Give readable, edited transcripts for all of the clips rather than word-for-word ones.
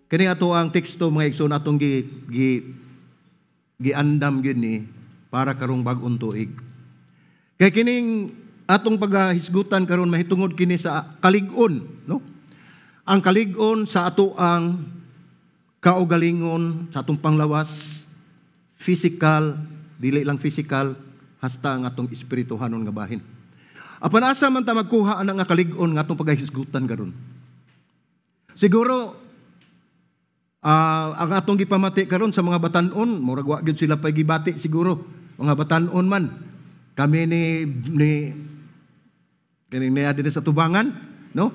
Kani ato ang teksto mga igsoon atong giandam gyud ni para karong bag-ong tuig. Kay kining atong paghisgutan karon mahitungod kini sa kalig-on, no? Ang kalig-on sa ato ang kaugalingon, sa atong panglawas, physical, dili lang physical, hasta ang atong espirituhanon nga bahin. Apan asa man ta magkuha ana nga kalig-on nga atong paghisgutan karon. Siguro ang atong gipamati karon sa mga batan-on, murag wa gyud sila pagibati siguro, mga batan-on man. Kami ni adin sa tubangan, no?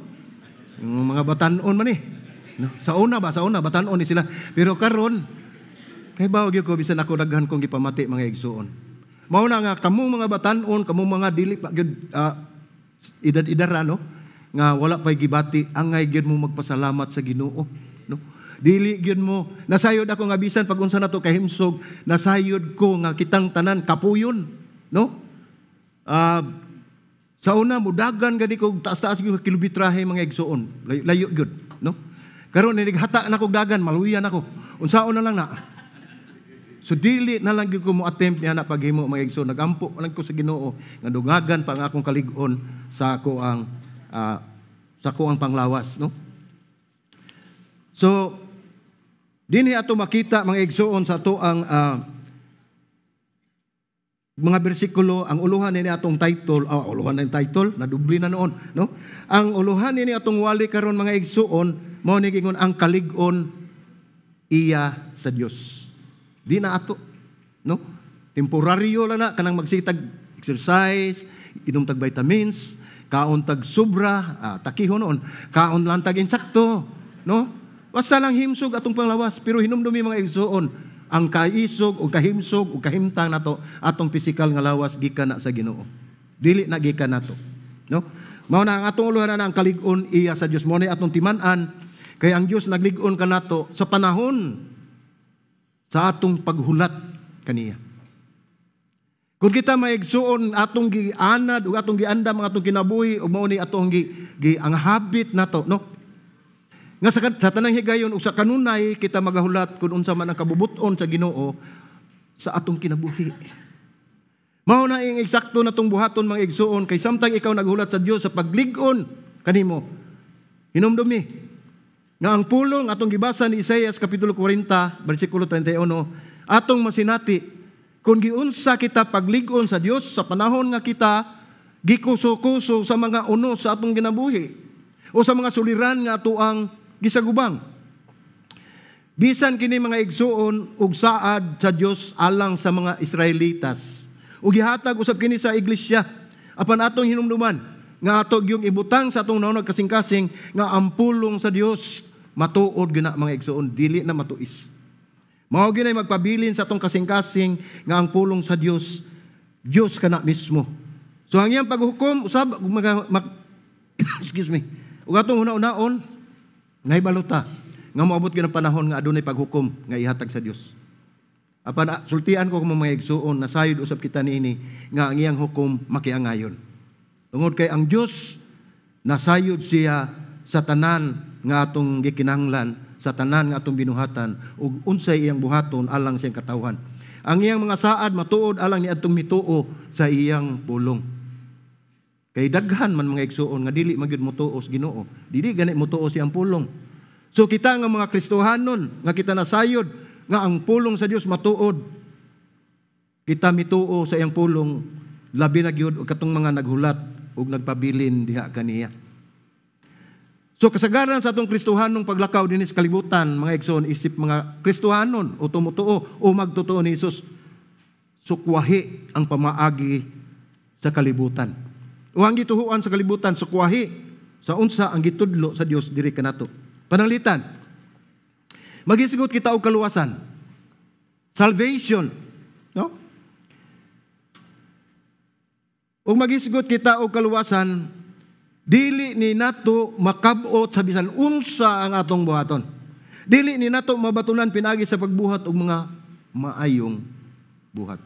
Yung mga batan-on man no? Sa una batan-on ni sila. Pero karon kay bawo gyud ko bisan ako daghan kong gipamati mga igsoon. Mao na nga kamong mga batan-on, kamong mga dili pa gyud edad-edara, no? Nga wala pay gibati, angay gyud mo magpasalamat sa Ginoo, no? Dili gyud mo nasayod ako nga bisan pag unsa nato kahimsog, nasayod ko nga kitang tanan kapuyon, no? Sa una mudagan gani ko taas-taas gyud kilometrahe mga igsoon, layo gyud, no? Karon nighata na kog dagan, maluyan ako. Unsaon na lang na. So dili na lang gyud ko mo attempt niya na paghimo mga igsoon, nagampo lang ko sa Ginoo nga dugagan pa ang akong kalig-on sa ako ang panglawas, no? So dinhi ato makita mga igsoon sa ato ang mga bersikulo, ang uluhan ni atong title, uluhan ng title, nadubli na noon, no? Ang uluhan ni atong wali karon mga igsoon, mao ni gingon ang kalig-on iya sa Dios. Di na ato, no? Temporaryo lang na kanang magsitag exercise, inom tag vitamins, kaon tag sobra, takihon noon, kaon lang tag insakto, no? Basta lang himsog atong panglawas, pero hinumdumi mga igsoon, ang kaisog o kahimsog o kahimtang nato atong pisikal nga lawas gikan na sa Ginoo. Dili na gikan nato, no? Mao na ang atong uluhan na ang kalig-on iya sa Dios. Mao ni atong timan-an kay ang Dios naglig-on kanato sa panahon sa atong paghulat kaniya. Kung kita maigsuon atong gianad o atong giandam ang atong kinabuhi o mao ni atong ang habit nato, no? Nga sa tanang higayon o sa kanunay kita magahulat kung unsa man ang kabubuton sa Ginoo sa atong kinabuhi. Mao na ing eksakto natong buhaton mga igsuon kay samtang ikaw naghulat sa Dios sa paglig-on kanimo. Hinumdumi nga ang pulong atong gibasa ni Isaias kapitulo 40 bersikulo 31 atong masinati kung giunsa kita paglig-on sa Dios sa panahon nga kita gikuso-kuso sa mga unos sa atong kinabuhi o sa mga suliran nga ato ang gisagubang. Bisan kini mga igsuon ug saad sa Dios alang sa mga Israelitas. Ug gihatag usab kini sa iglesia apan atong hinumduman nga ato gyung ibutang sa atong naunag kasing-kasing nga ang pulong sa Dios matuod gina mga igsuon, dili na matuis. Mao ginay magpabilin sa atong kasing-kasing nga ang pulong sa Dios Dios kana mismo. So ang iyang paghukom usab excuse me. Ug atong una-unaon ngay baluta nga moabot gyud ang panahon nga adunay paghukom nga ihatag sa Dios. Apan sultian ko kung mga igsuon nasayod usab kita niini nga ang iyang hukom makiangayon. Tungod kay ang Dios nasayod siya sa tanan nga atong gikinahanglan, sa tanan nga atong binuhatan ug unsay iyang buhaton alang sa iyang katawhan. Ang iyang mga saad matuod alang ni atong mituo sa iyang pulong. Kay daghan man mga igsuon nga dili magyud mutuo sa Ginoo. Dili gani mutuo siyang pulong. So kita nga mga Kristohanon nga kita nasayod nga ang pulong sa Dios matuod. Kita mituo sa iyang pulong labi na gyud og katong mga naghulat ug nagpabilin diha kaniya. So kasagaran sa atong Kristohanong paglakaw dinhi sa kalibutan mga igsoon isip mga Kristohanon o tumutuo o magtotoo ni Hesus sukwahi ang pamaagi sa kalibutan. O ang gituhuan sa kalibutan, sukwahi sa unsa ang gitudlo sa Dios diri kanato. Pananglitan, magisigot kita og kaluwasan. Salvation, no? O magisigot kita og kaluwasan, dili ni nato makabot sa bisan unsa ang atong buhaton. Dili ni nato mabatunan pinagi sa pagbuhat og mga maayong buhat.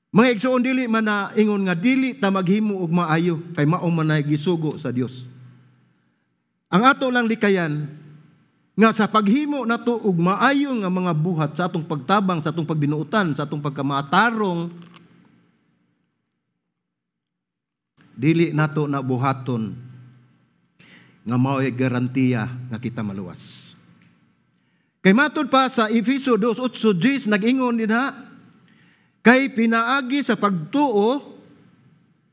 Mga igsoon dili man na ingon nga dili ta maghimo og maayo kay mao man nay gisugo sa Dios. Ang ato lang likayan nga sa paghimo nato og maayo nga mga buhat sa atong pagtabang, sa atong pagbinuutan, sa atong pagkamatarong, dili nato na buhaton nga mao'y garantiya nga kita maluwas. Kay matod pa sa Efeso 2:8 nag-ingon dinha, kay pinaagi sa pagtuo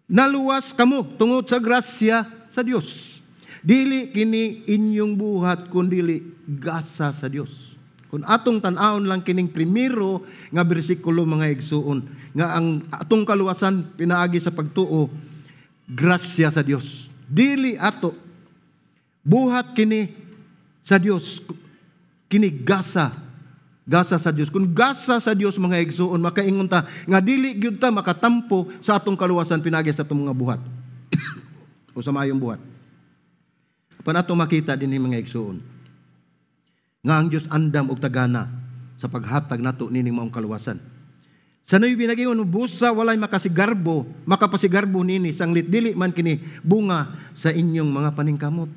naluwas kamo tungod sa grasya sa Dios. Dili kini inyong buhat kundi gasa sa Dios. Kung atong tan-awon lang kining primero nga bersikulo mga igsuon, nga ang atong kaluwasan pinaagi sa pagtuo grasya sa Dios. Dili ato buhat kini sa Dios, kini gasa sa Dios. Kung gasa sa Dios mga igsuon, makaingon ta nga dili gyud ta makatampo sa atong kaluwasan pinaagi sa atong mga buhat o sa mayong buhat. Pan ato makita din mga igsuon nga ang Dios andam og tagana sa paghatag nato nining maong kaluwasan. Sa noy binagingon busa walay makapasigarbo nini sanglit dili man kini bunga sa inyong mga paningkamot.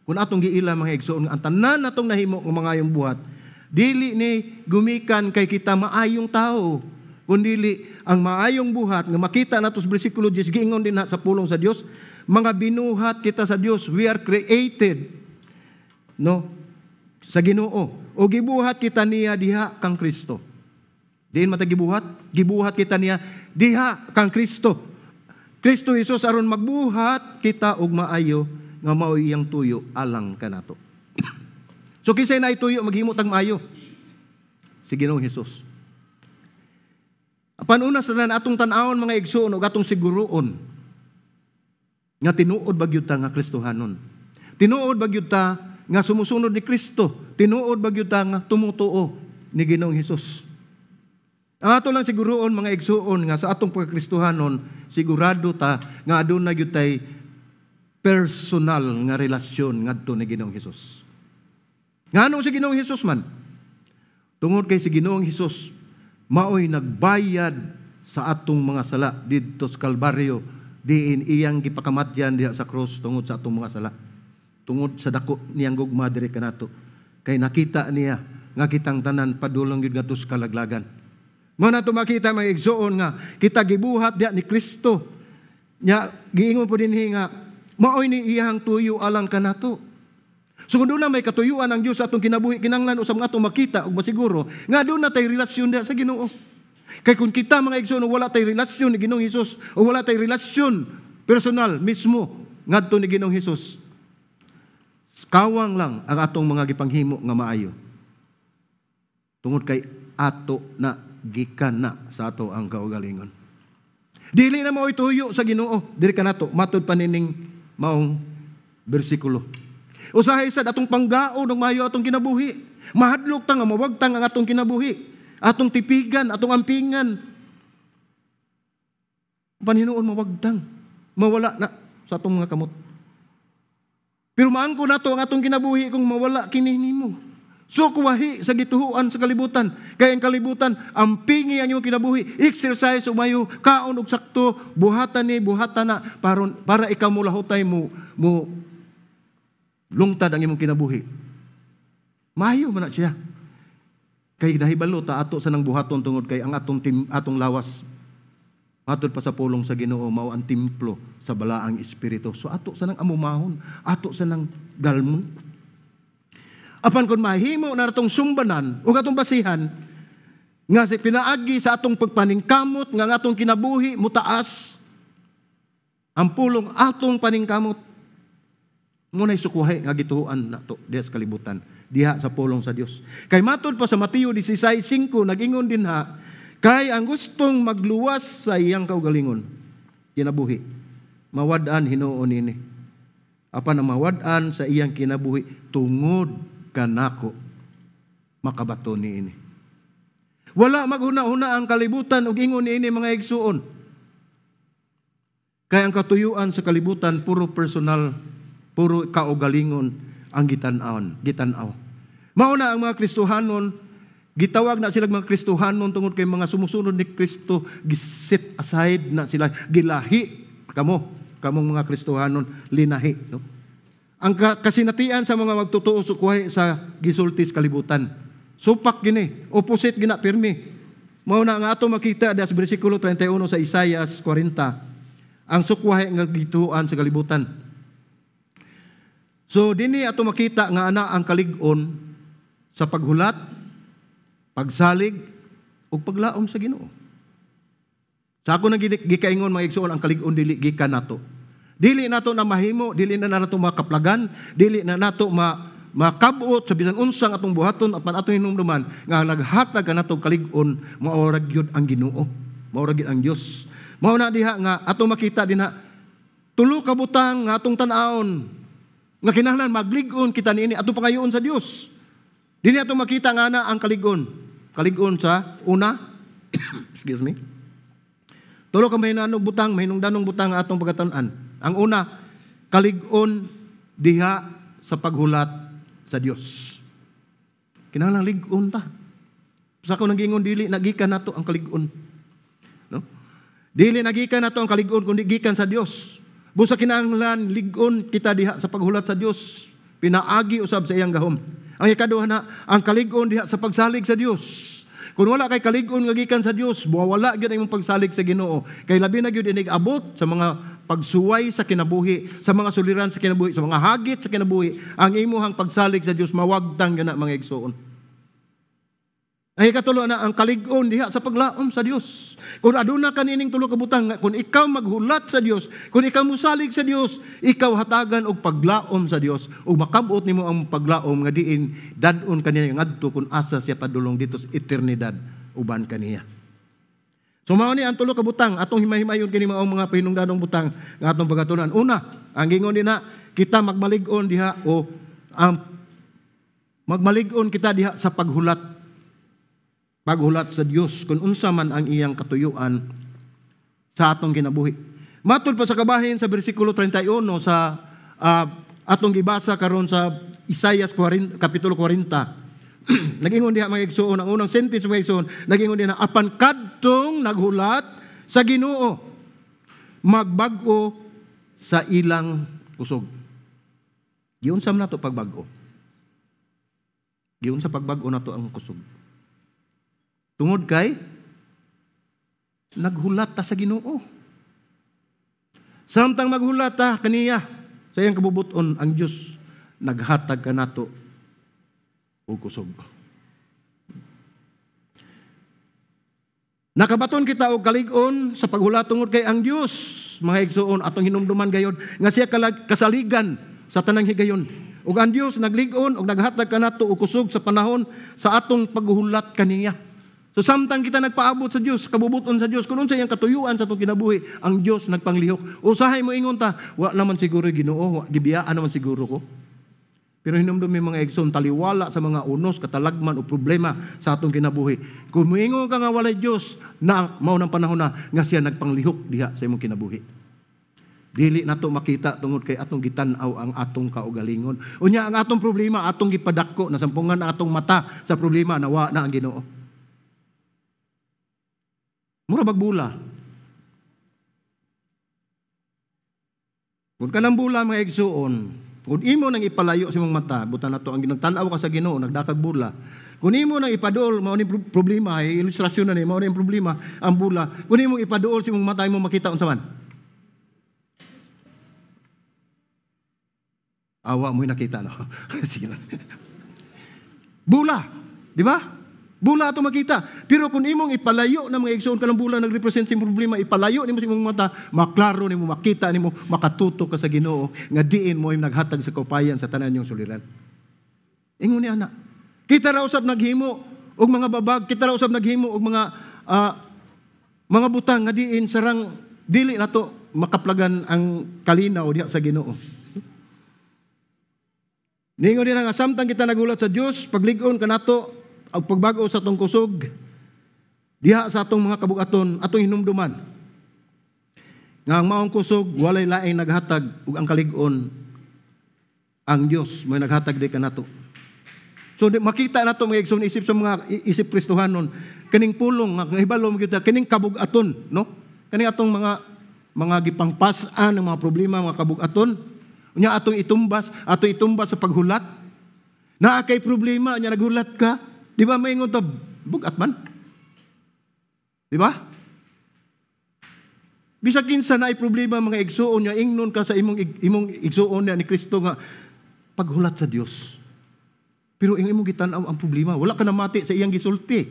Kung atong giila mga igsuon ang tanan natong nahimo ng mga ayong buhat, dili ni gumikan kay kita maayong tao, kundi ang maayong buhat nga makita nato sa bersikulo 10 giingon din sa pulong sa Dios, mga binuhat kita sa Dios, we are created sa Ginoo, o gibuhat kita niya diha kang Kristo. Diin matagibuhat, gibuhat kita niya diha kang Kristo. Kristo Jesus aron magbuhat kita og maayo nga mao iyang tuyo alang kanato. So kisay na ituyo maghimo tag maayo si Ginoong Hesus. Apan una sa atong tan-awon mga igsoon ug atong siguroon nga tinuod bagyud ta nga Kristohanon. Tinuod bagyud ta nga sumusunod ni Kristo. Tinuod bagyud ta nga tumutuo ni Ginoong Hesus. Ang ato lang siguroon mga igsuon nga sa atong pagkristohanon, sigurado ta nga aduna gyud tay personal nga relasyon ngadto ni Ginoong Hesus. Nganong si Ginoong Hesus man? Tungod kay si Ginoong Hesus maoy nagbayad sa atong mga sala didto sa Kalbaryo, diin iyang gipakamatyan diha sa krus tungod sa atong mga sala. Tungod sa dako niyang gugma diri kanato. Kay nakita niya nga kitang tanan padulong gyud ngadto sa kalaglagan. Mao nato makita mga igsuon nga kita gibuhat diha ni Kristo. Nya giingon po dinhi nga maoy ni iyang tuyo alang kanato. So kung doon na may katuyuan ang Diyos sa atong kinabuhi, kinanglan usab nga atong makita ug masiguro nga doon na tay relasyon diha sa Ginoo. Kay kung kita mga igsoon wala tay relasyon ni Ginoong Hesus o wala tay relasyon personal mismo ngadto ni Ginoong Hesus, kawang lang ang atong mga gipanghimo nga maayo. Tungod kay ato na gikan na sa ato ang kaugalingon. Dili na mao ituyo sa Ginoo diri kanato matud panining maong bersikulo. Usahay sad atong panggaon ng maayo atong kinabuhi. Mahadlok ta nga mawagtang ang atong kinabuhi. Atong tipigan, atong ampingan. Panhinuon mawagtang. Mawala na sa atong mga kamot. Pero maangko nato ang atong kinabuhi kung mawala kini nimo. So kuwahi sa gituhuan sa kalibutan. Kaya ang kalibutan, ampingi ang iyong kinabuhi. Exercise, umayo, kaon og sakto, buhatan na, para ikaw mo lahutay mo lungtad ang imong kinabuhi. Maayo man na siya. Kay nahibalo ta ato sa nang buhaton tungod kay ang atong lawas matod pa sa pulong sa Ginoo mao ang templo sa balaang espiritu. So ato sa nang amumahon, ato sa nang galmon. Apan kun mahimo na natong sumbanan ug atong basihan nga si pinaagi sa atong pagpaningkamot nga atong kinabuhi mutaas ang pulong atong paningkamot ngunay sukuhay nga gituhuan nato diha sa kalibutan diha sa pulong sa Dios. Kay matod pa sa Mateo 16:5 nag-ingon din ha, kay ang gustong magluwas sa iyang kaugalingon kinabuhi mawad-an hinuon ini. Apan ang mawad-an sa iyang kinabuhi tungod kanako makabato niini. Wala maghuna-huna ang kalibutan ug ingon niini mga igsuon. Kay ang katuyuan sa kalibutan puro personal, puro kaugalingon ang gitanaw. Mauna ang mga Kristohanon, gitawag na sila mga Kristohanon tungod kay mga sumusunod ni Kristo, giset aside na sila, gilahi kamong mga Kristohanon, linahi. No? Ang kasinatian sa mga magtutuo sukuhay sa gisultis kalibutan. Supak gini, opposite gina pirmi. Mao na nga ato makita sa bersikulo 31 sa Isaias 40, ang sukwahe nga gituan sa kalibutan. So dinhi ato makita nga ana ang kalig-on sa paghulat, pagsalig ug paglaom sa Ginoo. Sa ako nang gikaingon mga igsoon, ang kalig-on dili gikan nato. Dili nato na mahimo, dili na nato makaplagan, dili na nato makabot sa bisan unsang atong buhaton at atong hinumduman nga naghatag kanato kalig-on, mao ra gyud ang Ginoo, mao ra gyud ang Dios. Mao na diha nga ato makita dinha tulo ka butang nga atong tan-awon nga kinahanglan maglig-on kita niini atong pangayoon sa Dios. Dinhi ato makita nga na ang kalig-on. Kalig-on sa una, excuse me. Tulo ka mahinanong butang, mahinungdanong butang nga atong pagatan-an. Ang una, kalig-on diha sa paghulat sa Dios. Kinahanglan lig-on ta. Sa ako nang gingon dili nagikan nato ang kalig-on. No? Dili nagikan nato ang kalig-on kundi gikan sa Dios. Busa kinahanglan lig-on kita diha sa paghulat sa Dios. Pinaagi usab sa iyang gahom. Ang ikaduha na, ang kalig-on diha sa pagsalig sa Dios. Kung wala kay kalig-on nga gikan sa Dios, wala gyud imong pagsalig sa Ginoo. Kay labi na gyud inig abot sa mga pagsuway sa kinabuhi, sa mga suliran sa kinabuhi, sa mga hagit sa kinabuhi, ang imuhang pagsalig sa Dios mawagtang gyud na mga igsoon. Ang ikatulo na ang kalig-on diha sa paglaom sa Dios. Kung aduna kanining tulo ka butang, kung ikaw maghulat sa Dios, kung ikaw musalig sa Dios, ikaw hatagan og paglaom sa Dios ug makabot nimo ang paglaom nga diin dadon kaniya ngadto kung asa siya padulong dito sa eternidad uban kaniya. So mao ni ang tulo ka butang atong himay-himayon kini mga pahinungdanong butang nga atong pagatunan. Una, ang gingon dinha kita magmalig-on diha o ang magmalig-on kita diha sa paghulat sa Dios kung unsa man ang iyang katuyuan sa atong kinabuhi. Matud pa sa kabahin sa bersikulo 31 sa atong gibasa karon sa Isaias 40, kapitulo 40. Nagingon diha mga igsoon, ang unang sentence mga igsoon, nagingon diha apan kadtong naghulat sa Ginoo magbag-o sa ilang kusog. Giunsa man nato pagbag-o? Giunsa pagbag-o nato ang kusog? Tungod kay naghulat ta sa Ginoo. Samtang maghulat ta kaniya sa iyang kabubuton, ang Dios naghatag kanato og kusog. Nakabaton kita og kalig-on sa paghulat tungod kay ang Dios, mga igsoon, atong hinumduman gayon nga siya kasaligan sa tanang higayon. Ug ang Dios naglig-on og naghatag kanato og kusog sa panahon sa atong paghulat kaniya. So samtang kita nagpaabot sa Dios, kabubuton sa Dios, kung unsa iyang katuyuan sa atong kinabuhi, ang Dios nagpanglihok. Usahay mo ingon ta, wa naman siguro Ginoo, gibiyaan naman siguro ko. Pero hinumdum mi mga igsoon, taliwala sa mga unos, katalagman o problema sa atong kinabuhi. Kung moingon ka nga walay Dios, na mao nang panahon na nga siya nagpanglihok diha sa imong kinabuhi. Dili nato makita tungod kay atong gitan-aw ang atong kaugalingon. Unya ang atong problema atong gipadakko, nasampungan ang atong mata sa problema, nawa na ang Ginoo. Mura bagbula. Kung ka ng bula mga igsuon, kung imo nang ipalayo sa imong mata, buta na to, ang ginagtanaw ka sa Ginoo, nagdakag bula. Kung imo nang ipaduol, mao ni problema, ilustrasyon na ni, mao ni problema, ang bula. Kung imo ipaduol sa imong mata, imo makita unsa man. Awa mo'y nakita, no? Sige lang. Bula, di ba? Bula ato makita. Pero kung imong ipalayo na mga igsoon ka ng bula nagrepresent sa problema, ipalayo nimo sa imong mata, maklaro nimo, makita nimo, makatutok ka sa Ginoo nga diin mo yung naghatag sa kaupayan sa tanan yung suliran. Ingon ni ana. Kita ra usab naghimo og mga babag, kita ra usab naghimo og mga butang nga diin sarang dili nato makaplagan ang kalinaw diha sa Ginoo. Ningon din nga samtang kita nagulat sa Dios, paglig-on kanato ang pagbago sa atong kusog diha sa atong mga kabugaton, atong hinumduman nga ang maong kusog walay laing naghatag ug ang kalig-on ang Dios may naghatag di kanato. So makita nato mga igsoon isip sa mga isip Kristohanon kaning pulong nga hibalo mo kita kining kabugaton, no? Kaning atong mga gipangpas-an ng mga problema, mga kabugaton. Nya atong itumbas sa paghulat. Na kay problema nya naghulat ka, di ba maingon ta bugat man? Di ba? Bisag kinsa na ay problema mga igsuon nya ingnon ka sa imong igsuon ni Kristo nga paghulat sa Dios. Pero imong gitan-aw ang problema, wala ka na mati sa iyang gisulti.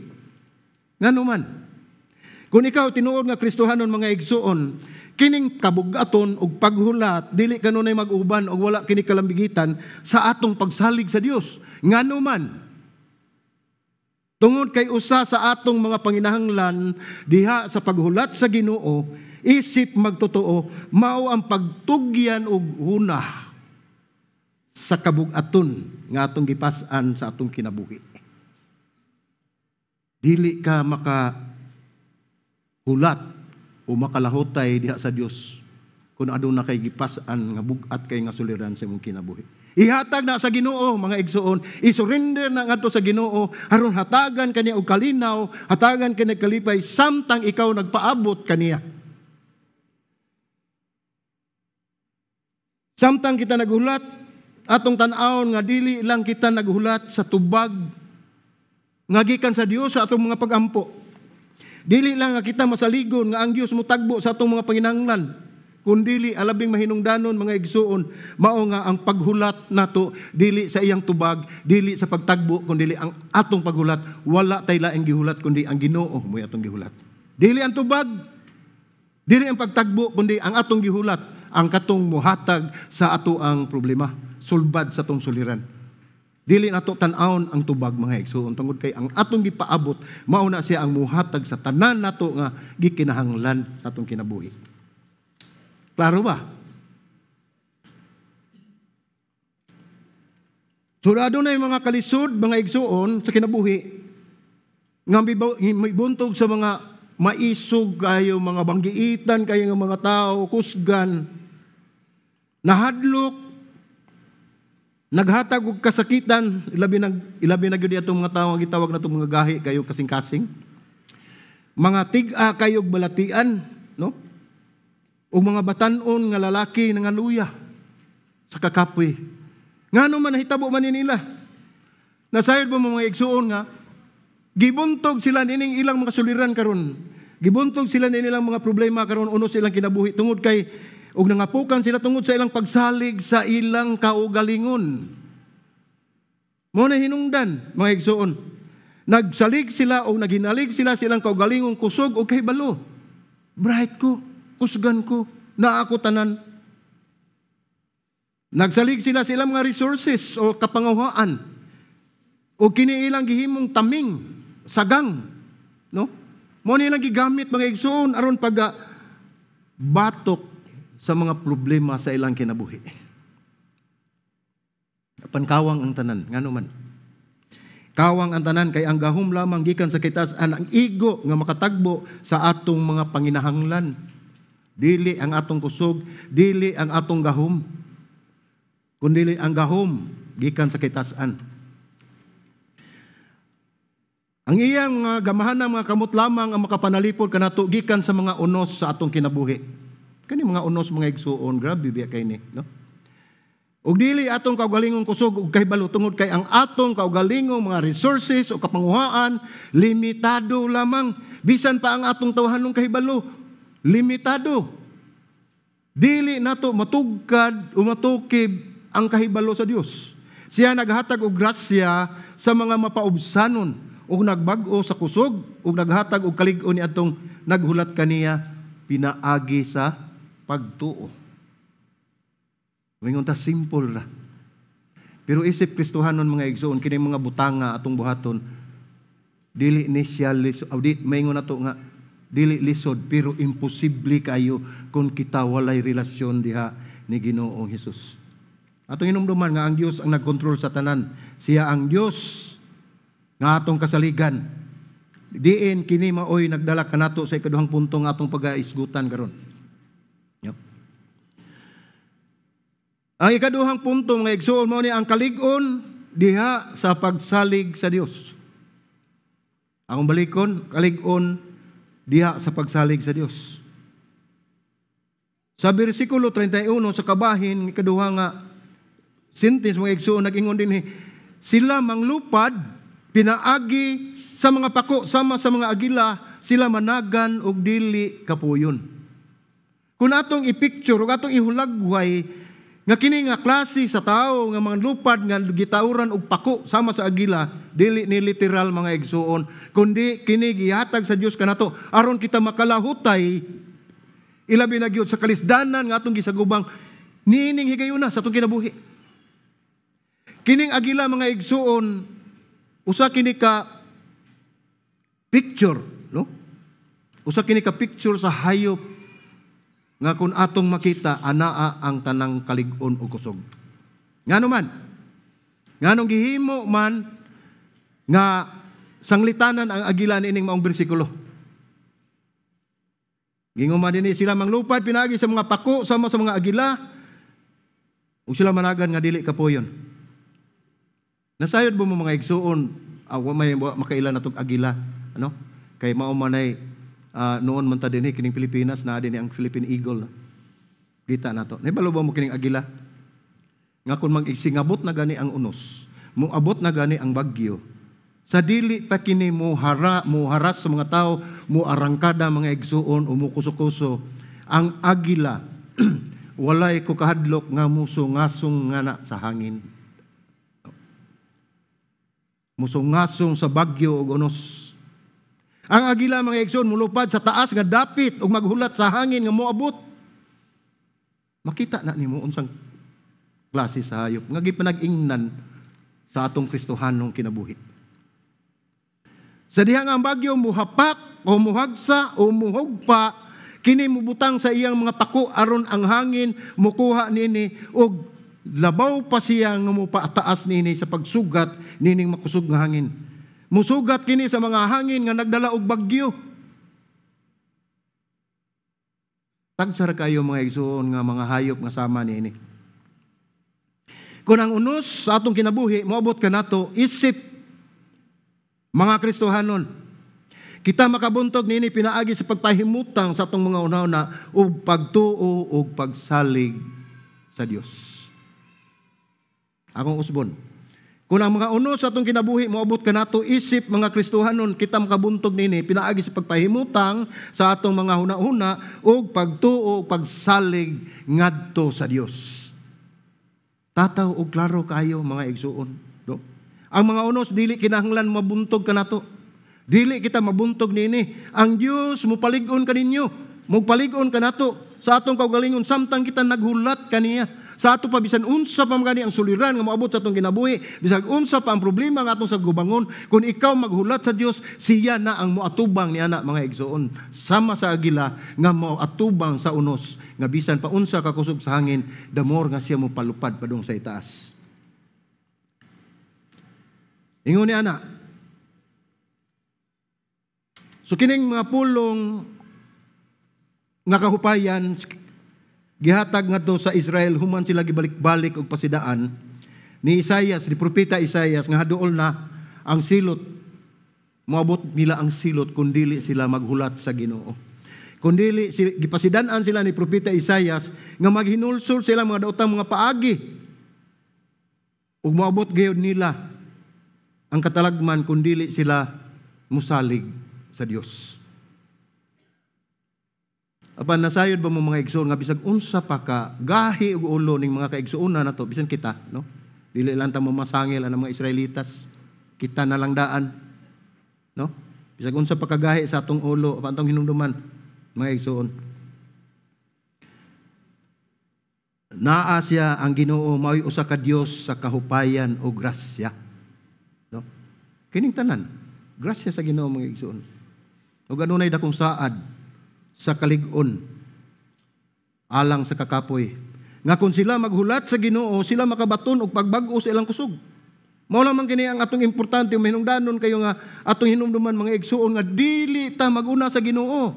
Ngano man? Kung ikaw tinuod nga Kristohanon mga igsuon, kining kabugaton ug paghulat dili kanunay mag-uban og wala kini kalambigitan sa atong pagsalig sa Dios. Ngano man? Tungod kay usa sa atong mga panginahanglan diha sa paghulat sa Ginoo, isip magtotoo, mao ang pagtugyan og una sa kabugaton nga atong gipas-an sa atong kinabuhi. Dili ka makahulat o makalahotay diha sa Dios kung aduna kay gipas-an nga bugat kay nga suliran sa imong kinabuhi. Ihatag na sa Ginoo mga igsuon, isurrender na ngadto sa Ginoo aron hatagan kaniya og kalinaw, hatagan kaniya kalipay samtang ikaw nagpaabot kaniya. Samtang kita naghulat, atong tan-awon nga dili lang kita naghulat sa tubag nga gikan sa Dios sa atong mga pagampo. Dili lang nga kita masaligon nga ang Dios mutagbo sa atong mga panginahanglan, kundili alabing mahinungdanon mga igsuon, mao nga ang paghulat nato dili sa iyang tubag, dili sa pagtagbo, kundili ang atong paghulat wala tay laing gihulat kundi ang Ginoo mo'y atong gihulat. Dili ang tubag, dili ang pagtagbo kundi ang atong gihulat, ang katong muhatag sa ato ang problema, sulbad sa atong suliran. Dili nato tan-awon ang tubag mga igsuon tungod kay ang atong gipaabot mao na siya ang muhatag sa tanan nato nga gikinahanglan sa atong kinabuhi. Klaro ba? So adunay mga kalisod mga igsuon sa kinabuhi nga mibuntog sa mga maisog kayo, mga banggiitan kayo nga mga tao, kusgan, nahadlok, naghatag og kasakitan, ilabi na gyud atong mga tawo nga gitawag natong mga gahi kayo kasing-kasing. Mga tig-a kayo balatian, no? O mga batan-on nga lalaki nga luya sa kakapoy. Ngano man nahitabo man nila? Nasayod ba mga igsuon nga gibuntog sila nining ilang mga suliran karon. Gibuntog sila nilang mga problema karon uno silang kinabuhi tungod kay ug nangapukan sila tungod sa ilang pagsalig sa ilang kaugalingon. Mo na hinungdan mga igsuon. Nagsalig sila o naghinalig sila silang kaugalingon kusog o kahibalo. Bright ko, kusgan ko, naa ako tanan. Nagsalig sila sa ilang mga resources o kapanguhaan o kiniilang gihimong taming, sagang, no? Mo nilang gigamit mga igsuon aron pag batok sa mga problema sa ilang kinabuhi. Pankawang ang tanan, ngano man. Kawang ang tanan kay ang gahom lamang gikan sa kitaas-an ang igo nga makatagbo sa atong mga panginahanglan. Dili ang atong kusog, dili ang atong gahom, kundi ang gahom gikan sa kitaas-an. Ang iyang mga gamahanang mga kamot lamang ang makapanalipod kanato gikan sa mga unos sa atong kinabuhi. Kani mga unos mga igsuon, grabe biya kay ni, no? Ug dili atong kaugalingong kusog ug kahibalo tungod kay ang atong kaugalingong mga resources o kapanguhaan limitado lamang. Bisan pa ang atong tawhanong kahibalo, limitado. Dili nato matugkad o matukib ang kahibalo sa Dios. Siya naghatag og grasya sa mga mapaubsanon ug nagbag-o sa kusog ug naghatag og kalig-on ni atong naghulat kaniya pinaagi sa pagtuo. Mingon ta simple ra. Pero isip Kristohanon mga igsoon kini mga butanga atong buhaton dili ni siya lisod. Mingon nato nga dili lisod pero imposible kayo kung kita walay relasyon diha ni Ginoong Hesus. Atong hinumduman nga ang Dios ang nagkontrol sa tanan. Siya ang Dios nga atong kasaligan. Diin kini maoy nagdala kanato sa ikaduhang punto nga atong pagaisgutan karon. Yep. Ang ikaduhang punto mga igsoon mao ni ang kalig-on diha sa pagsalig sa Dios. Ang balikon, kalig-on diha sa pagsalig sa Dios. Sa bersikulo 31 sa kabahin, ikaduha nga sentence mga igsoon, nag-ingon din, sila manglupad, pinaagi sa mga pako, sama sa mga agila, sila managan og dili kapuyon. Kung atong i-picture, o atong ihulagway, nga kini nga klase sa tao, nga mga lupad, nga gitauran og pako, sama sa agila, dili ni literal mga igsoon, kundi kini gihatag sa Dios kanato, aron kita makalahutay, ilabi na gyud sa kalisdanan nga atong gisagubang, niining higayuna sa atong kinabuhi. Kining agila mga igsoon, usa kini ka picture, no? Usa kini ka picture sa hayop nga kung atong makita anaa ang tanang kalig-on o kusog. Ngano man? Nganong gihimo man nga sanglitanan ang agila niining maong bersikulo. Gingon man dinhi sila manglupad pinaagi sa mga pako sama sa mga agila ug sila managan nga dili kapuyon. Nasayod mo mga igsuon, may makailan natong agila, ano? Kay mao manay noon man ta dinhi kining Pilipinas na dinhi ang Philippine Eagle. Kita nato. Nibalo ba mo kining agila? Nga kun mag-igsingabot na gani ang unos, moabot na gani ang bagyo. Sa dili pa kini mo haras sa mga tao, mo arangkada mga igsuon o mo kuso-kuso, ang agila walay ko kahadlok nga muso-ngasong nga na sa hangin. Muso-ngasong sa bagyo ug unos. Ang agila mga igsoon mulupad sa taas nga dapit ug maghulat sa hangin nga moabot. Makita na nimo unsang klase sa hayop nga gipanag-ingnan sa atong Kristohanong kinabuhi. Sa diha nga ang bagyo muhapak o muhagsa o muhugpa, kini mubutang sa iyang mga pako aron ang hangin mukuha nini og labaw pa siya nga mupataas nini sa pagsugat nining makusog nga hangin. Musugat kini sa mga hangin nga nagdala og bagyo. Tagsar kayo mga igsoon nga mga hayop nga sama niini. Kung ang unos sa atong kinabuhi moabot kanato, isip mga Kristohanon, kita makabuntog nini pinaagi sa pagpahimutang sa atong mga una-una ug pagtuo ug pagsalig sa Dios. Akong usbon, kung ang mga unos sa atong kinabuhi moabot kanato, isip mga Kristohanon, kita makabuntog nini pinaagi sa pagpahimutang sa atong mga una-una ug pagtuo ug pagsalig ngadto sa Dios. Tataw og klaro kayo mga igsuon, no? Ang mga unos dili kinahanglan mabuntog kanato. Dili kita mabuntog nini. Ang Dios mopalig-on kaninyo, mopalig-on kanato sa atong kaugalingon samtang kita naghulat kaniya. Sa ato pa bisan unsa pa magani ang suliran nga moabot sa atong kinabuhi, bisag unsa pa ang problema nga atong sa gubangon, kung ikaw maghulat sa Dios, siya na ang moatubang ni ana mga igsoon. Sama sa agila nga moatubang sa unos, nga bisan pa unsa ka kusog sa hangin, the more nga siya mopalupad padung sa itaas. Ingon ni ana. So kining mga pulong nga kahupayan gihatag ngadto sa Israel human sila gibalik-balik og pasidaan ni Isaias, ni propeta Isaias nga haduol na ang silot. Moabot nila ang silot kun dili sila maghulat sa Ginoo. Kun dili gipasidan-an sila ni propeta Isaias nga maghinulsol sila mga daotang mga paagi. Ug moabot gayud nila ang katalagman kung dili sila musalig sa Dios. Apan nasayod ba mo mga igsoon nga bisag unsa pa ka gahi ug ulo ning mga kaigsuonan nato bisan kita, no? Dili lang ta mamasangil ang mga Israelitas. Kita na lang daan, no? Bisag unsa pa ka gahi sa atong ulo, apan atong hinumduman mga igsoon. Naa siya ang Ginoo mao'y usa ka Dios sa kahupayan o grasya. No? Kining tanan, grasya sa Ginoo mga igsoon. Ug adunay dakong saad sa kalig-on alang sa kakapoy. Nga kung sila maghulat sa Ginoo, sila makabaton og pagbag-o sa ilang kusog. Mao lamang kini ang atong importante mahinungdanon kayo nga atong hinumduman mga igsoon nga dili ta maguna sa Ginoo.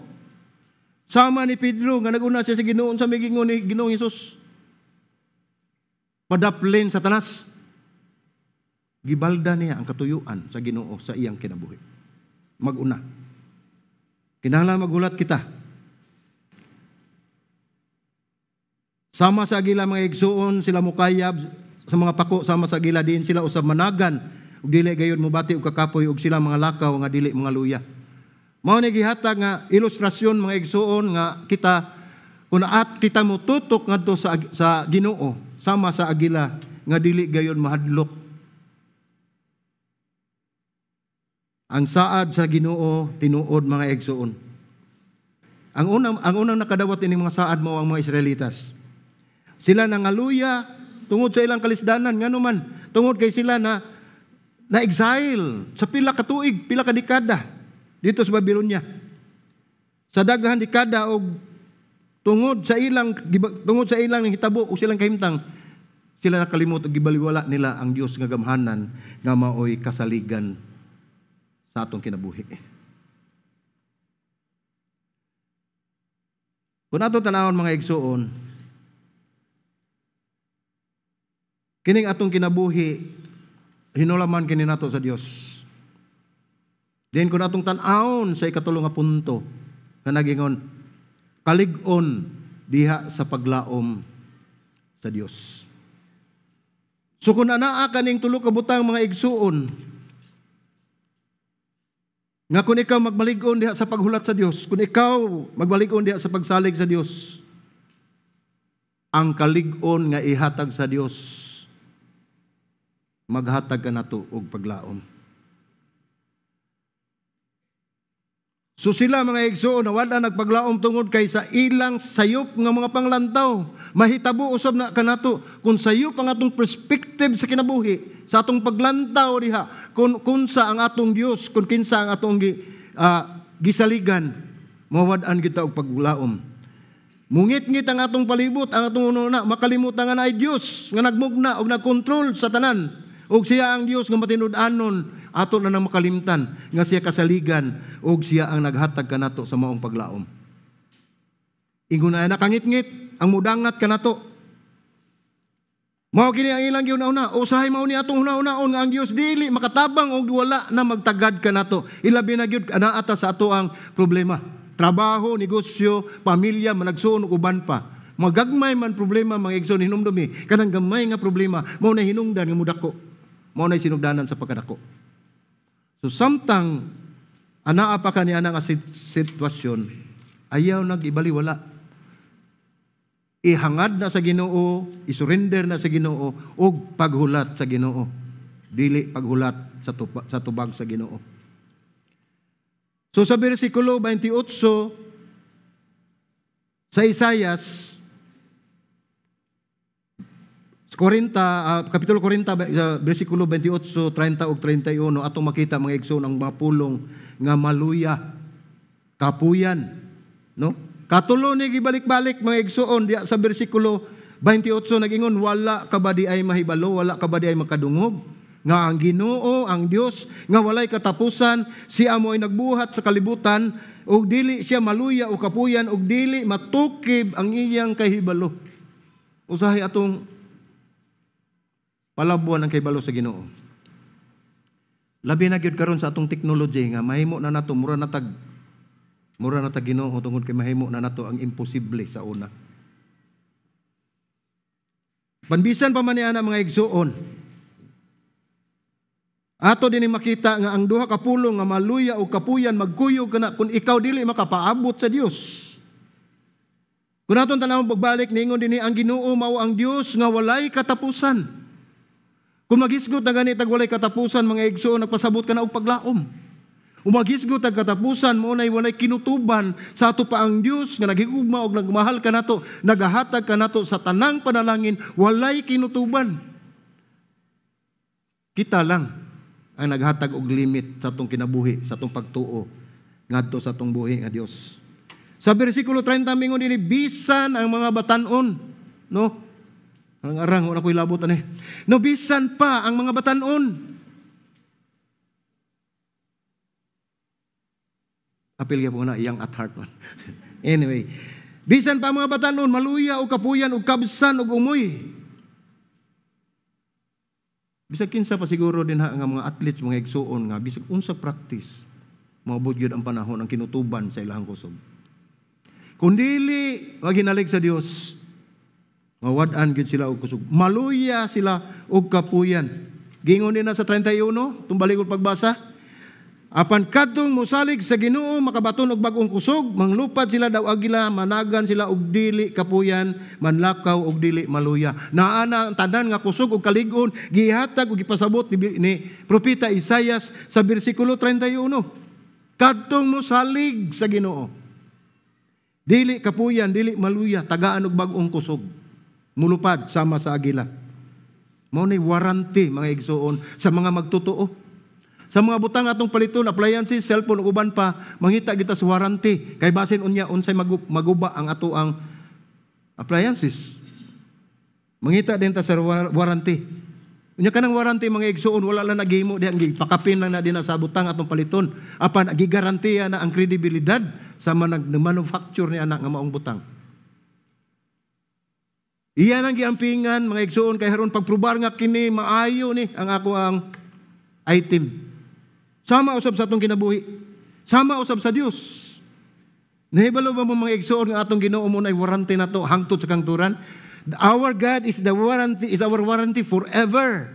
Sama ni Pedro nga naguna siya sa Ginoo sa migingon ni Ginoong Hesus. Padaplin sa tanas. Gibalda niya ang katuyuan sa Ginoo sa iyang kinabuhi. Maguna. Kinahanglan maghulat kita. Sama sa agila mga igsuon, sila mukayab sa mga pako, sama sa agila din sila usab managan, ug dili gayon mubati og kakapoy, ug sila mga lakaw nga dili mga luya. Mao ni gihatag nga ilustrasyon mga igsuon nga kita kun at kita mo tutok ngadto sa Ginoo sama sa agila nga dili gayon mahadlok. Ang saad sa Ginoo tinuod mga igsuon. Ang unang nakadawat ini mga saad mao ang mga Israelitas. Sila nangaluya tungod sa ilang kalisdanan nganuman tungod kay sila na exile sa pila ka tuig, pila ka dekada dito sa Babylonia. Sa daghan dekada og tungod sa ilang hitabo o silang kahimtang, sila nakalimot og gibaliwala nila ang Dios nga gamhanan nga maoy kasaligan sa atong kinabuhi. Kung atong tanawon mga igsuon, kining atong kinabuhi hinulaman kini nato sa Dios. Then kung atong tan-awon sa ikatulo nga punto nga nagingon kalig-on diha sa paglaom sa Dios. So kung anaa kaning tulo ka butang mga igsuon, nga kung ikaw magbalig-on diha sa paghulat sa Dios, kung ikaw magbalig-on diha sa pagsalig sa Dios, ang kalig-on nga ihatag sa Dios, maghatag ka nato og paglaom. So sila mga igsuon na wala nagpaglaom tungod kay sa ilang sayop nga mga panglantaw. Mahitabo usab na kanato kung sayop ang atong perspective sa kinabuhi, sa atong paglantaw diha, kung sa ang atong Dios, kung kinsa ang atong gisaligan, mawad-an kita og paglaom. Mungit-ngit ang atong palibot, ang atong una, makalimutan nga na ay Dios nga nagmugna og nagkontrol sa tanan. Og siya ang Dios nga matinud-anon, ato na nang makalimtan nga siya kasaligan og siya ang naghatag kanato sa maong paglaom. Ingon na nakangit-ngit ang mudangat kanato. Mao kini ang ilang giuna-una, usahay mao ni atong una-unaon nga ang Dios dili makatabang og wala na magtagad kanato. Ilabi na gyud anaata sa ato ang problema. Trabaho, negosyo, pamilya, managsuon ug uban pa. Magagmay man problema mga igsoon hinumdumi, kanang gamay nga problema mao na hinungdan nga mudako. Mao na sinugdanan sa pagkadako. So samtang anaa pa kaniya nga sitwasyon, ayaw nag-ibaliwala. Ihangad na sa Ginoo, isurrender na sa Ginoo, og paghulat sa Ginoo. Dili paghulat sa tubag sa Ginoo. So sa bersikulo 28 sa Isaias, Kapitulo 40, versikulo 28, 30 ug 31, atong makita mga igsoon ang mga pulong nga maluya, kapuyan. No? Katulo ni gibalik-balik mga igsoon diya sa versikulo 28, nagingon, wala ka ba di ay mahibalo, wala ka ba di ay makadungog? Nga ang Ginoo, ang Dios, nga walay katapusan, siya mo ay nagbuhat sa kalibutan, ug dili siya maluya o kapuyan, ug dili matukib ang iyang kahibalo. Usahay atong palabuan ang kahibalo sa Ginoo. Labi na gyud karon sa atong technology nga mahimo na nato mura na tag Ginoo tungod kay mahimo na nato ang imposible sa una. Panbisan pa man niana mga igsuon. Ato dinhi makita nga ang duha ka pulong nga maluya o kapuyan magkuyog kana kung ikaw dili makapaabot sa Dios. Kung aton tanawon pagbalik ningon dinhi ang Ginoo mao ang Dios nga walay katapusan. Kung magisgot na ganit walay katapusan mga igsoon, nagpasabot ka na og paglaom. Umagisgot ang katapusan mo na walay kinutuban sa ato pa ang Dios nga naghigugma og nagmahal ka nato, nagahatag ka nato sa tanang panalangin, walay kinutuban. Kita lang ang naghatag og limit sa atong kinabuhi, sa atong pagtuo ngadto sa atong buhi nga Dios. Sa bersikulo 30 mingon dinhi bisan ang mga batan-on, no? Ang arang, wala ko'y labot ani. No, bisan pa ang mga batanon. Apil ka po na, young at heart man. Anyway, bisan pa ang mga batanon, maluya o kapuyan o kabsan o umoy. Bisag kinsa pa siguro din nga mga athletes, mga igsuon nga, bisag unsa practice, maabot yun ang panahon, ang kinutuban sa ilang kusog. Kung dili, maghinalig sa Dios, Mawad-an gyud sila og kusog. Maluya sila og kapuyan. Gingon nila sa 31, tumbalik og pagbasa. Apan kadtong mosalig sa Ginoo makabaton og bag-ong kusog, manglupad sila daw agila, managan sila og dili kapuyan, manlakaw og dili maluya. Naana ang tanan nga kusog og kalig-on gihatag og gipasabot ni propeta Isaias sa bersikulo 31. Kadtong mosalig sa Ginoo, dili kapuyan, dili maluya, tagaan og bag-ong kusog, mulupad sama sa agila. Mao ni warranty mga igsoon sa mga magtotoo. Sa mga butang atong paliton, appliances, cellphone ug uban pa, mangita kita sa warranty. Kay basin unya unsay maguba ang ato ang appliances. Mangita din ta sa warranty. Unya kanang warranty mga igsoon, wala lang nagihimo diha, gipakapin lang na din sa butang atong paliton. Apan gigarantiya na ang kredibilidad sa manufacture ni anak nga maong butang. Iyan ang giampingan mga igsoon, kay haron pagprobar nga kini maayo ni ang ako ang item. Sama usab sa atong kinabuhi. Sama usab sa Dios. Nahibalo ba mo mga igsoon nga atong Ginoo mo nay warranty nato hangtod sa kangturan? Our God is our warranty forever.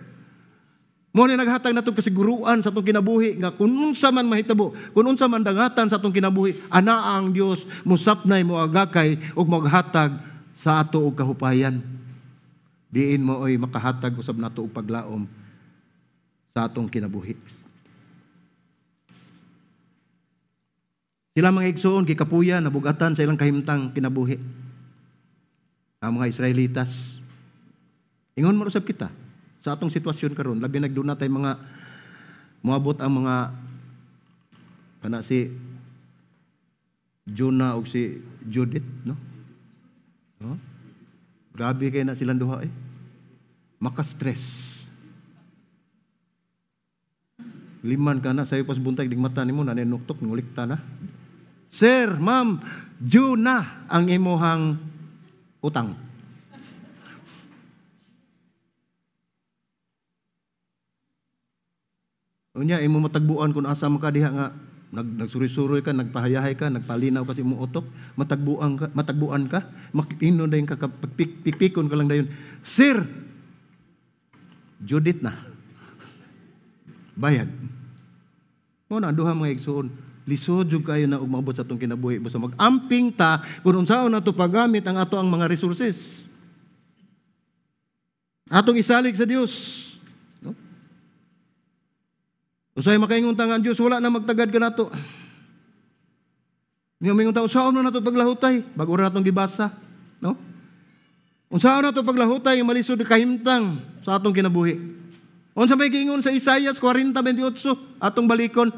Mo ni naghatag nato kasiguruan sa atong kinabuhi nga kun unsa man mahitabo, kun unsa man dangatan sa atong kinabuhi, ana ang Dios musapnay mo agakay ug maghatag sa ato og kahupayan. Diin mo oy makahatag usab nato og paglaom sa atong kinabuhi. Sila mga igsoon gikapuyan nabugatan sa ilang kahimtang kinabuhi. Ang mga Israelitas. Ingon mo usab kita sa atong sitwasyon karon, labi nagduna tay mga moabot ang mga kana si Jonah ug si Judith, no? No? Grabe kay na silang duha maka-stress. Liman ka na, sayo pas buntag, dig mata ni mo, naninuktok, ngulikta na. Sir, ma'am, Jonah ang imuhang utang. Unya, imo matagbuan kung asa mo ka diha nga, nagsuri-suroy ka, nagpahayahay ka, nagpalinaw kasi mo utok, matagbuan ka, makitino dayon ka, pipikon ka lang dayon. Sir, Judith na. Bayad. Mo na duha mga igsoon, lisod jud kayo na umabot sa atong kinabuhi basta mag-amping ta kun unsaon nato paggamit ang ato ang mga resources. Atong isalig sa Dios. No? Usay makaingon ta nga Dios wala na magtagad ka nato. Niyo mingon ta unsaon na nato paglahutay bag-o ra natong gibasa, no? Unsaon nato paglahutay malisod kahimtang sa atong kinabuhi. Unsa may giingon sa Isaias 40:28 atong balikon,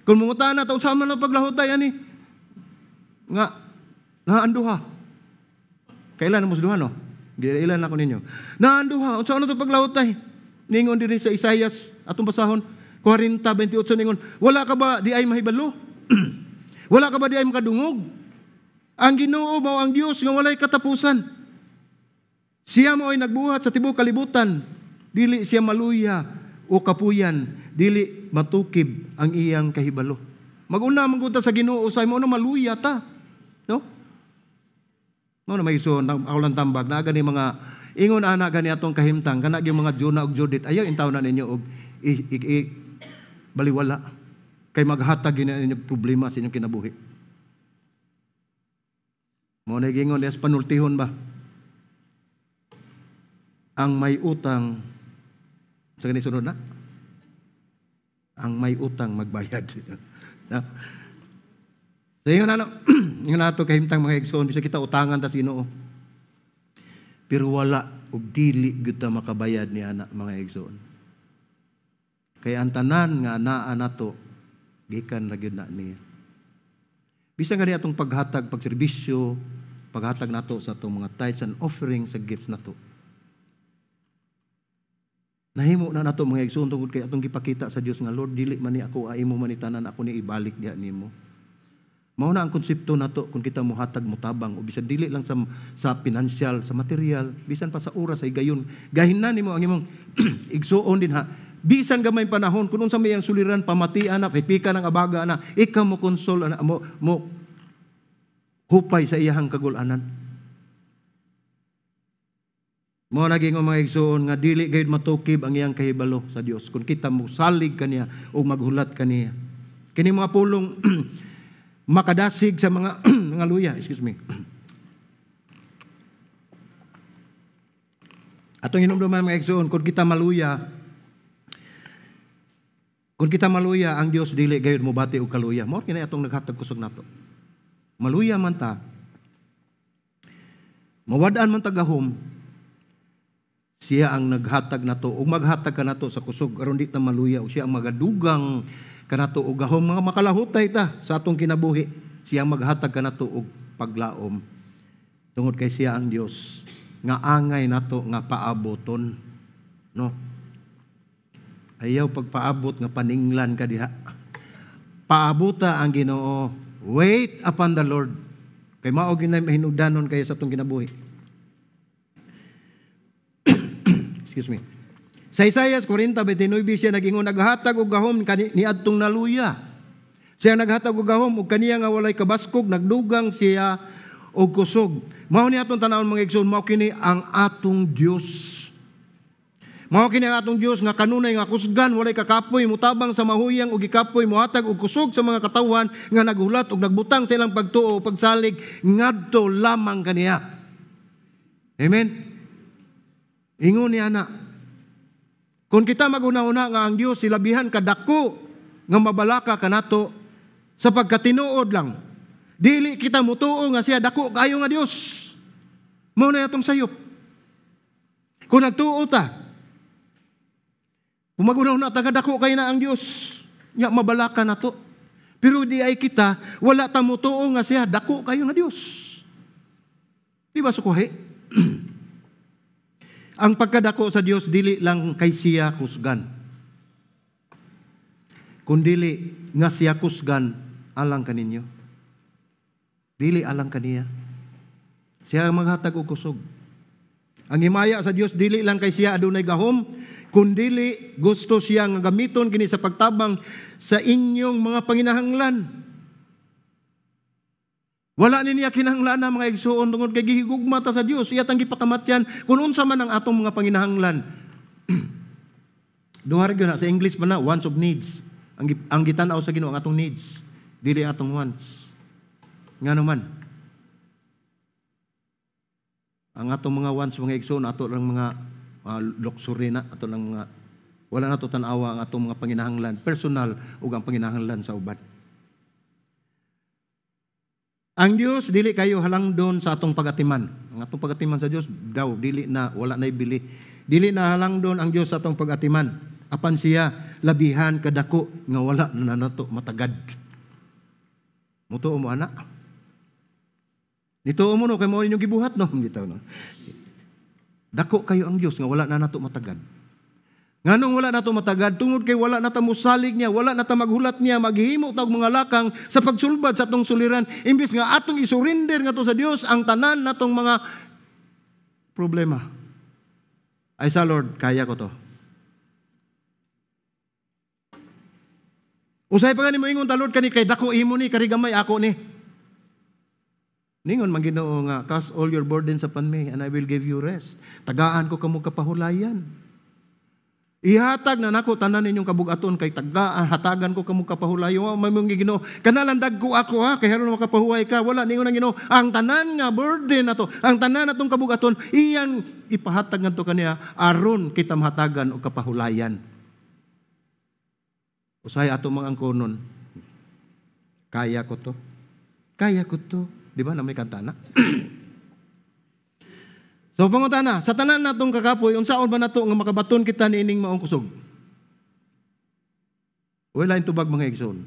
kung mungutan na taon sama na paglahutay ani nga naanduha. Kailan mo duha no? Ilan ako ninyo. Naanduha unsa ano to paglahutay? Ningon diri sa Isaias atong basahon 40:28 ningon, wala ka ba di ay mahibalo? Wala ka ba di ay makadungog? Ang Ginoo mao ang Dios nga walay katapusan. Siya mo ay nagbuhat sa tibuok kalibutan. Dili siya maluya o kapuyan, dili matukib ang iyang kahibalo. Mag-una mangguta sa Ginoo usay mo na maluya ta. No? Mo na may ison ako lang tambag na gani mga ingon ana gani atong kahimtang kana gyud mga Jonah ug Judith ayaw intaw na ninyo og baliwala kay maghatag gini ninyo problema sa inyong kinabuhi. Mo na gingon des panultihon ba? Ang may utang sa ganito sunod na? Ang may utang magbayad. No? So yun na ito kahimtang mga igsoon, bisa kita utangan ta Ginoo. Pero wala og dili kita makabayad ni anak mga igsoon. Kaya ang tanan nga naa nato gikan ra gyud na niya. Bisa nga atong paghatag, pagserbisyo, paghatag nato sa atong mga tithes and offerings sa gifts nato. Nahimo na nato mga igsoon tungod kay atong gipakita sa Dios nga Lord dili man ni ako imo man ni tanan ako ni ibalik diha nimo. Mao na ang konsepto nato kung kita mohatag motabang o bisan dili lang sa financial, sa material, bisan pa sa oras ay gayon. Gahinan nimo ang imong igsoon din ha. Bisan gamay panahon kun unsa may ang suliran pamatian na pipika ng abaga na ikaw mo konsol ana mo hupay sa iyahang kagul-anan. Mo naging mga igsoon nga dili gayud matukib ang iyang kahibalo sa Dios kung kita mo salig kaniya o maghulat kaniya. Kini mga pulong makadasig sa mga mga luya, excuse me. Atong hinumduman mga igsoon, kung kita maluya, ang Dios dili gayud mo bati og kaluya. Mao kini atong naghatag kusog nato. Maluya man ta, mawad-an man tagahom, siya ang naghatag nato o maghatag kanato sa kusog aron di ta maluya, o siya ang magadugang kanato og gahom mga makalahutay ta sa atong kinabuhi. Siya ang maghatag kanato og paglaom tungod kay siya ang Dios nga angay nato nga paaboton, no? Ayaw pagpaabot nga paninglan ka diha. Paabuta ang Ginoo. Wait upon the Lord. Kay mao ginay mahinugdanon kayo sa atong kinabuhi. Excuse me. Sa Isaiah 40:29 siya nagingon naghatag og gahom niadtong naluya. Siya naghatag og gahom ug kaniya nga walay kabaskog, nagdugang siya og kusog. Mao ni atong tanawon mga igsoon, mao kini ang atong Dios. Mao kini ang atong Dios nga kanunay nga kusgan, walay kakapoy, mutabang sa mahuyang ug gikapoy, mohatag og kusog sa mga katawhan nga naghulat ug nagbutang sa ilang pagtuo o pagsalig ngadto lamang kaniya. Amen. Ingon ni ana, kung kita maguna-una nga ang Dios silabihan kadako nga mabalaka kanato sa pagkatinuod lang, dili kita mutuo nga siya dako kayo nga Dios. Mao na atong sayop. Kung nagtuo ta, kung maguna-una ta kadako kayo na ang Dios, nya mabalaka nato. Pero di ay kita wala ta mutuo nga siya dako kayo nga Dios. Di ba sukuhi? Ang pagkadako sa Dios dili lang kay siya kusgan, kundili nga siya kusgan alang kaninyo. Dili alang kaniya. Siya ang maghatag og kusog. Ang himaya sa Dios dili lang kay siya adunay gahom, kundili gusto siya nga gamiton kini sa pagtabang sa inyong mga panginahanglan. Wala niya kinahanglan na mga igsoon tungod kay gihigugma ta sa Dios. Iya tang gipakamatyan kung unsa man ang atong mga panginahanglan. Duha ra gyud sa English man na wants of needs. Ang gitan-aw sa Ginoo ang atong needs, dili atong wants. Ngano man? Ang atong mga wants mga igsoon ato lang mga luxury na, ato lang mga wala nato tan-awa ang atong mga panginahanglan personal ug ang panginahanglan sa uban. Ang Dios dili kayo halangdon sa atong pagatiman. Ang atong pagatiman sa Dios daw dili na wala na ibili. Dili na halangdon ang Dios sa atong pagatiman. Apan siya labihan kadako nga wala na nato matagad. Mutuo mo ana. Nituo mo no kay mao inyong gibuhat no, bitaw no. Dako kayo ang Dios nga wala na nato matagad. Nganong wala na ito matagad? Tungod kay wala na ito musalig niya, wala na ito maghulat niya, maghihimo tawag mga lakang sa pagsulbad sa atong suliran. Imbis nga atong isurrender nga to sa Dios ang tanan natong mga problema. Ay sa Lord, kaya ko to. Usay pa gani mo ingon ta Lord kani kay dako imo ni karigamay ako ni. Ningon man Ginoo nga cast all your burdens upon me and I will give you rest. Tagaan ko kamo kapahulayan. Ihatag na nako tanan ninyong kabugaton kay tagaan hatagan ko kamo kapahulayo may mong Ginoo kanalandag ko ako ha kay haron makapahuway ka wala ningon ang Ginoo ang tanan nga burden nato ang tanan natong kabugaton iyang ipahatag ngadto kaniya aron kita mahatagan og kapahulayan. Usay ato mga angkonon kaya ko to di ba na may kanta na. So pangutana, sa tanan natong kakapoy, unsaon ba nato nga makabaton kita niining maong kusog? Wala tubag mga igsoon.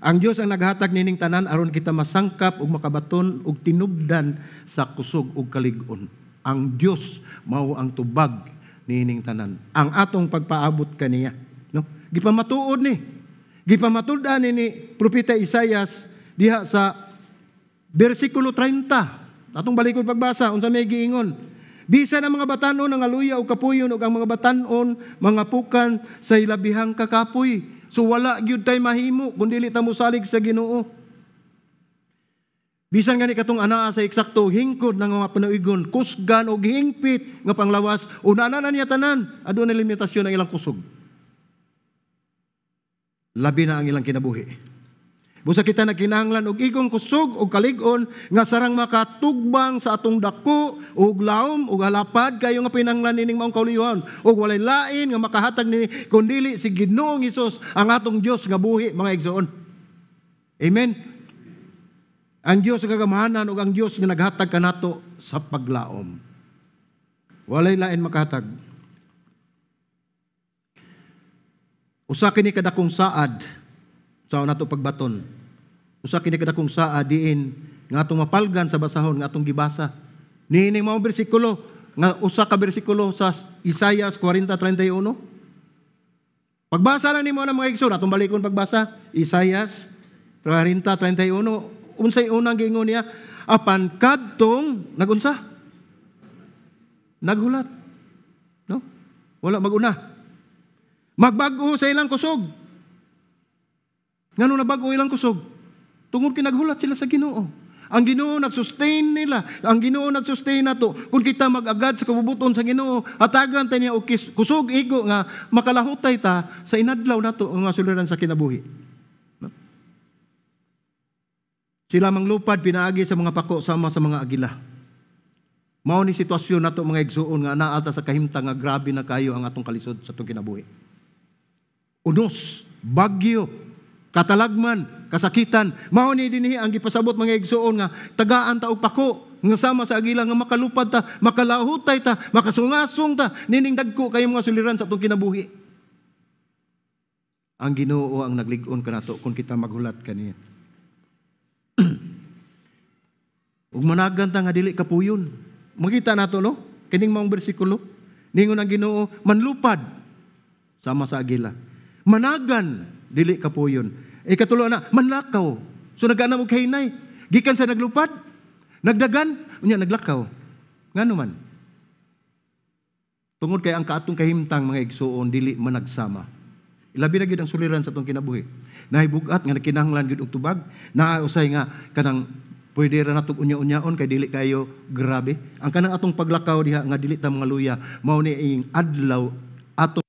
Ang Dios ang naghatag nining tanan aron kita masangkap ug makabaton ug tinubdan sa kusog ug kalig-on. Ang Dios mao ang tubag niining tanan. Ang atong pagpaabot kaniya, no? Gipamatuod ni. Gipamatuldan ni propeta Isaias diha sa bersikulo 30. Atong balikod pagbasa, unsa may giingon. Bisan ang mga batanon ang aluya o kapuyon o ang mga batanon, mga pukan sa ilabihang kakapoy. So wala gyud tay mahimo kung dili ta mosalig sa Ginoo. Bisan gani katong anaa sa eksakto hingkod ng mga panuigon, kusgan o hingpit nga panglawas, una na niya tanan, aduna na limitasyon ang ilang kusog. Labi na ang ilang kinabuhi. Busa kita nagkinahanglan og igong kusog o kalig-on nga sarang makatugbang sa atong dako ug laom ug halapad kayo nga pinanglan nining maong kauliwan ug walay lain nga makahatag ni kundili si Ginoong Hesus ang atong Dios nga buhi, mga igsoon. Amen. Ang Dios nga kagamahanan ug ang Dios nga naghatag kanato sa paglaom. Walay lain makahatag. Usa kini kadakong saad sa nato pagbaton. Usa kini kadakong saad diin nga atong mapalgan sa basahon nga atong gibasa. Niining mao bersikulo nga usa ka bersikulo sa Isaias 40:31. Pagbasa lang nimo na mga igsoon, atong balikon pagbasa. Isaias 40:31. Unsay unang giingon niya? Apan kadtong nagunsa? Naghulat. No? Wala maguna. Magbag-o sa ilang kusog. Ngano nabago ilang kusog? Tungod kinaghulat sila sa Ginoo. Ang Ginoo nagsustain nila. Ang Ginoo nagsustain nato. Kung kita mag-agad sa kabubuton sa Ginoo, hatagan ta niya og kusog igo nga makalahutay ta sa inadlaw nato nga suliran sa kinabuhi. No? Sila manglupad pinaagi sa mga pako sama sa mga agila. Mao ni sitwasyon nato mga igsuon nga naa ta sa kahimtang nga grabe na kayo ang atong kalisod sa atong kinabuhi. Unos, bagyo, katalagman, kasakitan, mao ni dinhi ang gipasabot mga igsuon nga tagaan ta og pako nga sama sa agila nga makalupad ta, makalahutay ta, makasungasong ta, nining dagko kayo mga suliran sa atong kinabuhi. Ang Ginoo ang naglig-on kanato kung kita maghulat kaniya. Ug managan ta nga dili kapuyon. Makita nato no, kining maong bersikulo, ningon ang Ginoo manlupad sama sa agila. Managan dili kapuyon. Ikatulo na, manlakaw. So nagana og kahinay. Gikan sa naglupad, nagdagan, unya naglakaw. Ngano man? Tungod kay ang kaatong kahimtang mga igsuon dili managsama. Ilabi na gyud ang suliran sa atong kinabuhi. Nahibugat nga nakinahanglan gyud og tubag, nausay nga kanang pwede ra natog unya-unyaon kay dili kayo grabe. Ang kanang atong paglakaw diha nga dili ta mga luya, mao ni ing adlaw ato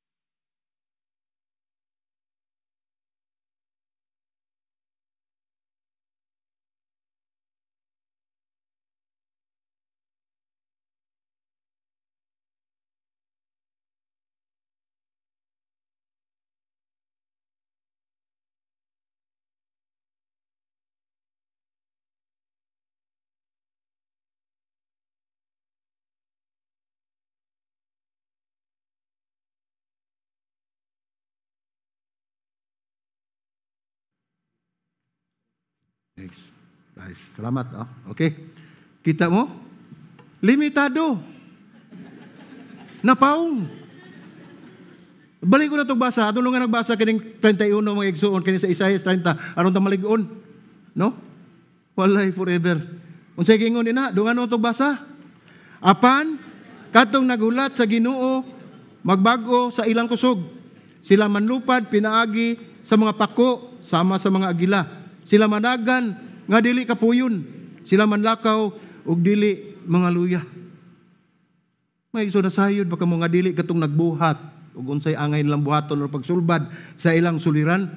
Next. Nice. Salamat. Oh. Okay. Kita mo? Limitado. Napaong. Balik ko na itong basa. Ato nung nga nagbasa kining 31 mga igsuon kining sa Isaias 30. Aron ta maligon? No? Walay forever. Unsay gingon ina? Dungan no itong basa? Apan, katong nagulat sa Ginoo, magbago sa ilang kusog. Sila manlupad, pinaagi sa mga pako, sama sa mga agila. Sila managan, nga dili kapuyon. Sila manlakaw, ug dili mga luya. May iso na sayod, baka mga dili katong nagbuhat, ug unsay angay nilang buhaton o pagsulbad sa ilang suliran.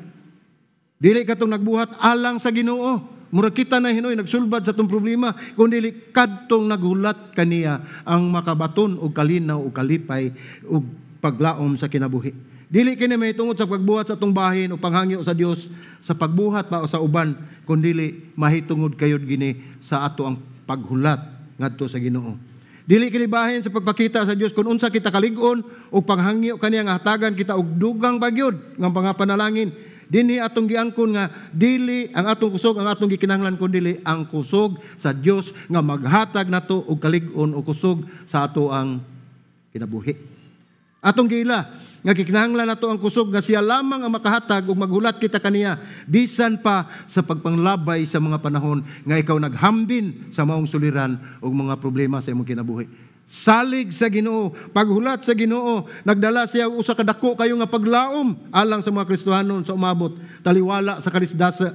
Dili katong nagbuhat alang sa Ginoo. Murag kita na hinoy nagsulbad sa itong problema, kung dili kadtong naghulat kaniya ang makabaton o kalinaw o kalipay o paglaom sa kinabuhi. Dili kini may tungod sa pagbuhat sa atong bahin o panghangyo sa Dios sa pagbuhat pa o sa uban, kun dili mahitungod kayod gini sa ato ang paghulat ngadto sa Ginoo. Dili kini bahin sa pagpakita sa Dios kun unsa kita kalig-on o panghangyo kaniya nga hatagan kita og dugang bagyod nga pangapanalangin. Dinhi atong giangkon nga dili ang atong kusog ang atong gikinahanglan kun dili ang kusog sa Dios nga maghatag nato og kalig-on o kusog sa ato ang kinabuhi. Atong giila nga gikinahanglan nato ang kusog nga siya lamang ang makahatag ug maghulat kita kaniya bisan pa sa pagpanglabay sa mga panahon nga ikaw naghambin sa maong suliran ug mga problema sa imong kinabuhi. Salig sa Ginoo, paghulat sa Ginoo, nagdala siya usa ka dako kayo nga paglaom alang sa mga Kristohanon sa umabot taliwala sa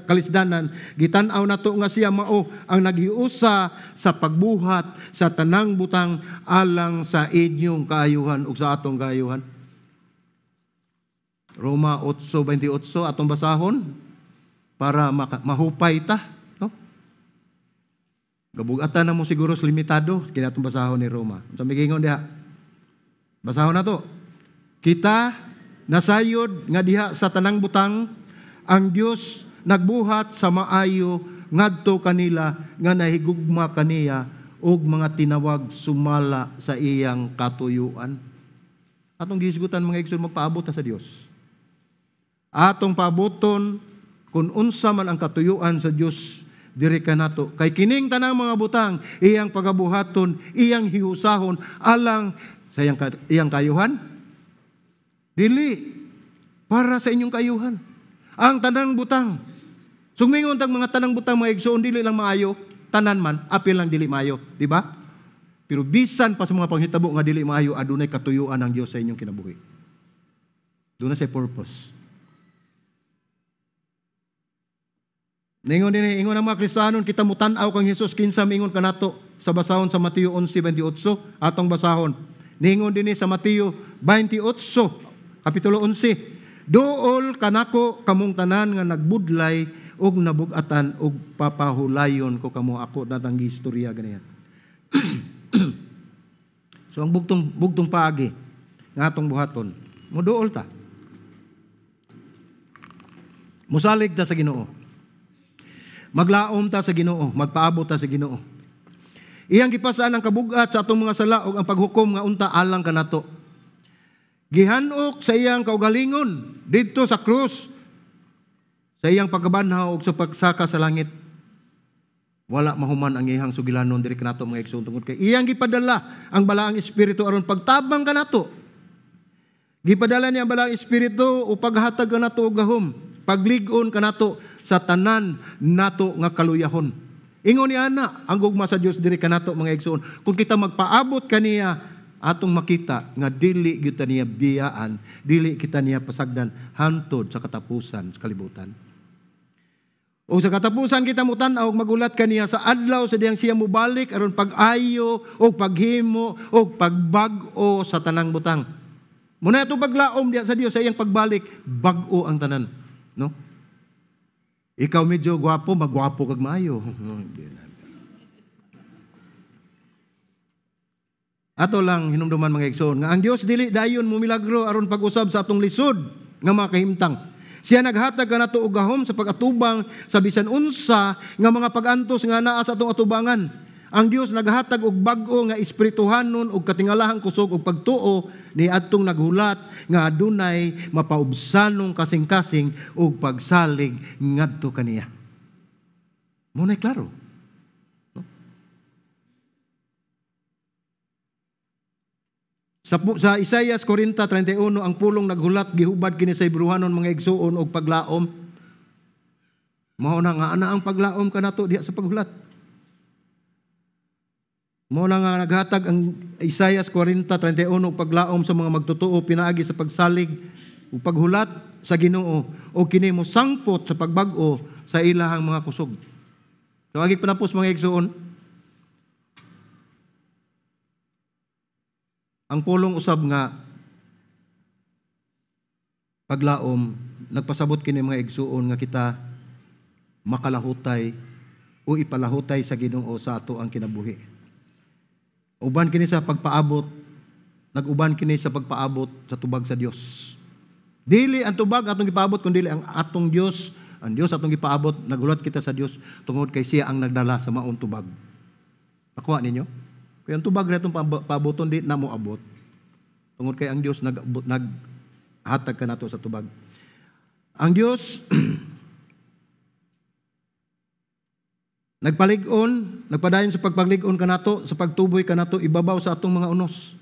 kalisdanan. Gitan-aw nato nga siya mao ang naghiusa sa pagbuhat sa tanang butang alang sa inyong kaayuhan ug sa atong kaayuhan. Roma 8:28 atong basahon para mahupay ta. Gabugatan na mo siguro limitado, kaya itong basahon ni Roma. Sa migingon diha, basahon na to. Kita nasayod nga diha sa tanang butang, ang Dios nagbuhat sa maayo ngadto kanila nga nahigugma kaniya og mga tinawag sumala sa iyang katuyuan. Atong gisgutan mga igsoon magpaabot sa Dios. Atong paaboton kung unsa man ang katuyuan sa Dios diri kanato kay kining tanang mga butang iyang pagabuhaton, iyang hiusahon alang sa iyang kayuhan, dili para sa inyong kayuhan. Ang tanang butang, sumingon tag mga tanang butang mga igsoon, dili lang maayo, tanan man apil lang dili maayo, di ba? Pero bisan pa sa mga panghitabo nga dili maayo, adunay katuyuan ang Dios sa inyong kinabuhi. Doon na sa purpose. Ningon din ingon ang mga Kristiyanon, kita mutan-aw kang Hesus kinsa mingon kanato sa basahon sa Mateo 11:28 atong basahon. Ningon din sa Mateo 28 kapitulo 11, dool kanako kamong tanan nga nagbudlay og nabugatan og papahulayon ko kamo ako natang istorya ganiyan. So ang bugtong paagi nga atong buhaton, moduol ta. Musalig ta sa Ginoo. Maglaom ta sa Ginoo, magpaabot ta sa Ginoo. Iyang gipasaan ang kabugat sa atong mga sala ug ang paghukom nga unta alang kanato. Gihanok sa iyang kaugalingon didto sa krus, sa iyang pagkabanhaw ug sa pagsaka sa langit. Wala mahuman ang iyang sugilanon diri kanato mga igsoon tungod kay iyang gipadala ang balaang espiritu aron pagtabang kanato. Gipadala niya ang balaang espiritu o paghatag kanato og gahom, paglig-on kanato sa tanan nato nga kaluyahon. Ingon ni ana ang gugma sa Dios diri kanato mga igsoon. Kung kita magpaabot kaniya atong makita nga dili gyud niya biyaan, dili kita niya pasagdan hantod sa katapusan sa kalibutan. O sa katapusan kita mutan-aw magulat kaniya sa adlaw sa diyang siya mubalik aron pag-ayo o paghimo o pagbag-o sa tanang butang. Muna ito paglaom diya sa Dios sa iyang pagbalik, bag-o ang tanan, no? Ikaw medyo gwapo, magwapo kag maayo. Ato lang hinumduman mga igsoon nga ang Dios dili dayon mo milagro aron pag-usab sa atong lisod nga mga kahimtang. Siya naghatag kanato og gahom sa pag-atubang sa bisan unsa nga mga pag-antos nga naa sa atong atubangan. Ang Dios naghatag og bag-o nga espirituhanon og katingalahang kusog og pagtuo ni adtong naghulat nga adunay mapaubsanong kasing-kasing og pagsalig ngadto kaniya. Mo nay klaro. No? Sa Isaias 40:31 ang pulong naghulat gihubad kini sa Hebrewanon mga igsuon og paglaom. Mao na nga ana ang paglaom kanato diha sa paghulat. Mo na nga naghatag ang Isaias 40:31 og paglaom sa mga magtotoo pinaagi sa pagsalig ug paghulat sa Ginoo o kini mo sangpot sa pagbag-o sa ilahang mga kusog. So agi panapos mga igsoon, ang pulong usab nga paglaom nagpasabot kini mga igsoon nga kita makalahutay o ipalahutay sa Ginoo sa ato ang kinabuhi. Uban kini sa pagpaabot, nag-uban kini sa pagpaabot sa tubag sa Dios. Dili ang tubag atong gipaabot kundi ang atong Dios, ang Dios atong gipaabot, nagulat kita sa Dios tungod kay siya ang nagdala sa maong tubag. Nakuha ninyo? Kaya ang tubag na itong paaboton di na mo abot. Tungod kay ang Dios naghatag ka nato sa tubag. Ang Dios nagpalig-on, nagpadayon sa pagpalig-on kanato, sa pagtuboy kanato ibabaw sa atong mga unos.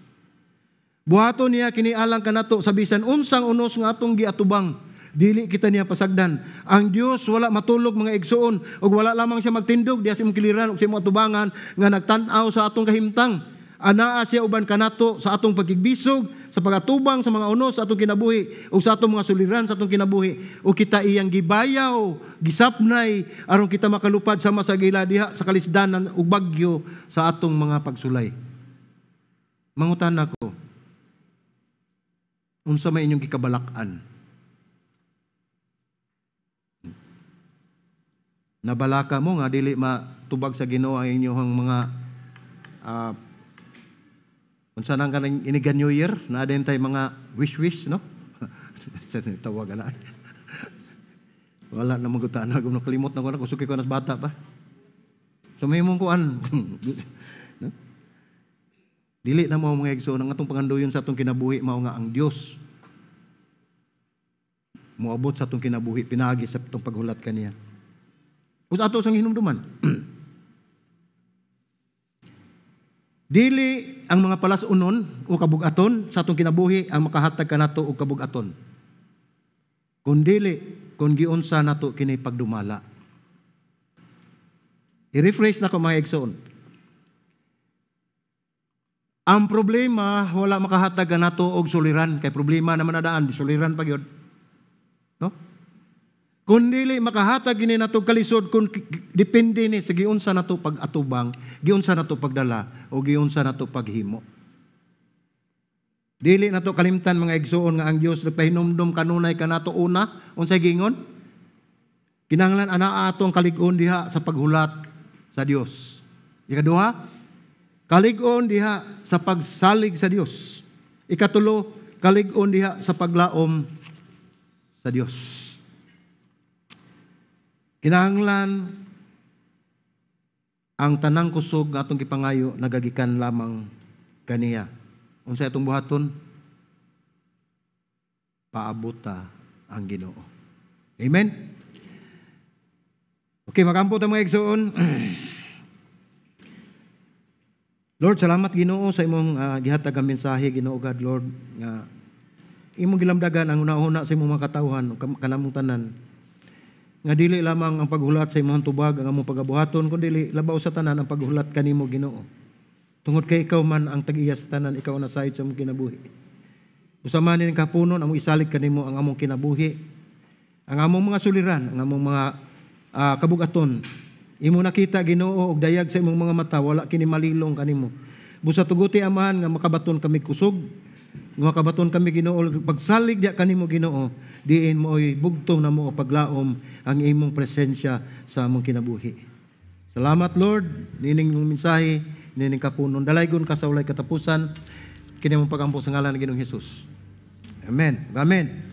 Buhaton niya kini alang kanato sa bisan unsang unos nga atong giatubang, dili kita niya pasagdan. Ang Dios wala matulog mga igsoon ug wala lamang siya magtindog diha sa imong kiliran ug sa imong atubangan nga nagtan-aw sa atong kahimtang. Anaa siya uban kanato sa atong pagigbisog, sa pagatubang sa mga unos sa atong kinabuhi, o sa atong mga suliran sa atong kinabuhi, o kita iyang gibayaw, gisapnay, aron kita makalupad sama sa gila diha sa kalisdanan ug bagyo sa atong mga pagsulay. Mangutan ako, unsa may inyong gikabalakan? Nabalaka mo nga dili matubag sa Ginoo ang inyong mga unsa nang kanang inigan New Year na adin tay mga wish no? Tawag na. Wala na magutaan na kung nakalimot na ko na kusuki ko nas bata pa. So may mong kuan. No? Dili na mo mga igsoon ang atong panganduyon sa atong kinabuhi mao nga ang Dios moabot sa atong kinabuhi pinaagi sa atong paghulat kaniya. Us ato sang hinumduman. Dili ang mga palas-unon o kabugaton sa atong kinabuhi ang makahatag kanato og kabugaton. Kung giunsa nato kini pagdumala. I-rephrase na ko mga igsoon. Ang problema wala makahatag kanato og suliran kay problema naman adaan di suliran pa gyud. No? Kung dili makahatag gini nato kalisod kung depende ni sa giunsa nato pag-atubang, giunsa nato pagdala o giunsa nato paghimo. Dili nato kalimtan mga igsoon nga ang Dios nagpahinumdum kanunay kanato una unsay gingon? Kinahanglan anaa atong kalig-on diha sa paghulat sa Dios. Ikaduha, kalig-on diha sa pagsalig sa Dios. Ikatulo, kalig-on diha sa paglaom sa Dios. Kinahanglan ang tanang kusog nga atong gipangayo nagagikan lamang kaniya. Unsay atong buhaton? Paabota ang Ginoo. Amen. Okay, magampo ta mga igsoon. Lord, salamat Ginoo sa imong gihatag nga mensahe Ginoo God Lord nga imong gilamdagan ang una-una sa imong mga katawhan kanamong tanan. Nga dili lamang ang paghulat sa imong tubag ang among pagabuhaton kundi labaw sa tanan ang paghulat kanimo Ginoo. Tungod kay ikaw man ang tag-iya sa tanan, ikaw na sayod sa among kinabuhi. Usaman ning kapunon among isalig kanimo ang among kinabuhi, ang among mga suliran, ang among mga kabugaton. Imo nakita Ginoo og dayag sa imong mga mata, wala kini malilong kanimo. Busa tuguti amahan nga makabaton kami kusog, nga makabaton kami Ginoo pagsalig diha kanimo Ginoo. Diin mo ay bugtong na mo paglaom ang imong presensya sa among kinabuhi. Salamat Lord, nining mong mensahe, nining kapunon. Dalaygon ka sa walay katapusan, kini mong pagampo sa ngalan ng Ginoong Hesus. Amen. Amen.